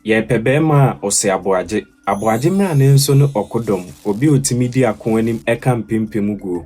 Yɛɛpɛ barima ose Aboagye. Aboagye mra ne nso no okodom. Obi otimi di ako anim eka mpempem guo.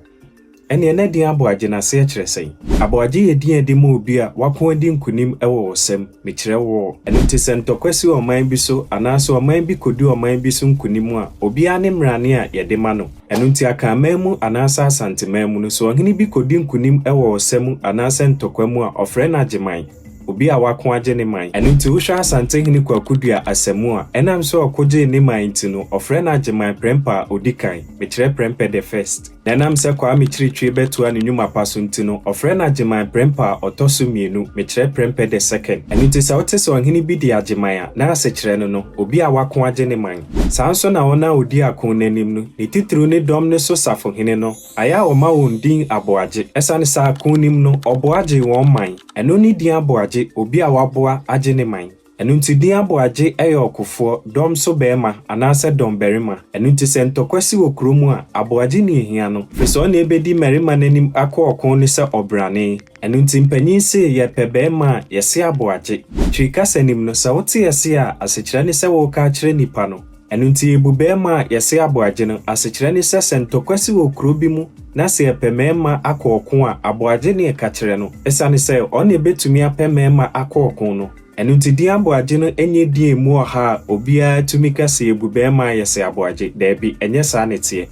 Ene na din Aboagye na se kyerɛ sɛn. Aboagye ye din ade ma obi a wako adi nkunim ɛwɔ wosem. Mekyerɛ wo. Ɛno te sɛ ntɔkwasi ɔman bi so anaaso ɔman bi kodi ɔman bi so nkunim a obi ane mrane a yɛde ma no. Ɛno nti aka mamu anaasa asantemamu no so ɔhene bi kodi nkunim ɛwɔ wosem anaasa ntɔkwa mu a ɔfrɛ na agyeman. Obi a wako agye ne man. Ɛno nti wohwɛ asante hene kwakudua asɛmu a ɛnam so ɔkogye ne man nti no ɔfrɛ na agyeman prempa odikan. Mekyerɛ prempa the first. Nenam se kwa mekyerɛtwe betua ne nnwuma pa so nti no ɔfrɛ na agyeman prempa ɔtɔso mienu. Mekyerɛ prempa the second. Ɛno nti sɛ wote sɛ ɔhene bi di agyeman a na asekyerɛ no obi a wako agye ne man. Saa nso na wɔn a odi akon n'anim no ne titiri ne dɔm ne so safo hene no aya ɔma wɔn din Aboagye. Ɛsane sa akon nim no ɔboagye wɔn man. Ɛno ne din Aboagye obi a waboa agye ne man. Ɛno nti din Aboagye ɛyɛ ɔkofoɔ dɔm so barima anaasɛ dɔm barima. Ɛno nti sɛ ntɔkwasi wɔ kurom a Aboagye ne ehia no fɛsɛ ɔne ebedi marima n'anim akɔ ɔkon ne sɛ ɔbrane. Ɛno nti mpanyin se yɛpɛ barima a yɛse Aboagye. Twi kasa nim no sɛ wote yɛse a asekyerɛ ne sɛ wɔka kyerɛ nipa no. Ɛno nti Yɛɛbu barima a yɛse Aboagye no asekyerɛ ne sɛ ntɔkwasi wɔ kuro bi mu na sɛ yɛpɛ marima akɔ ɔkon a Aboagye ne ɛka kyerɛ no ɛsane sɛ ɔne betumi apɛ marima akɔ ɔkon no. Ɛno nti din Aboagye no enye din mu ɔha a obiara tumi ka sɛ Yɛɛbu barima a yɛse Aboagye. Daabi ɛnyɛ saa ne teɛ.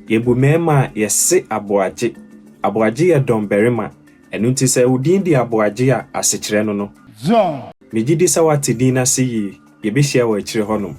Yɛɛbu barima a yɛse Aboagye. Aboagye yɛ dɔm barima. Ɛno nti sɛ udin di Aboagye a asekyerɛ no. Megye di sɛ wate din na se yie. Yɛbɛhyia wɔ akyire hɔnom.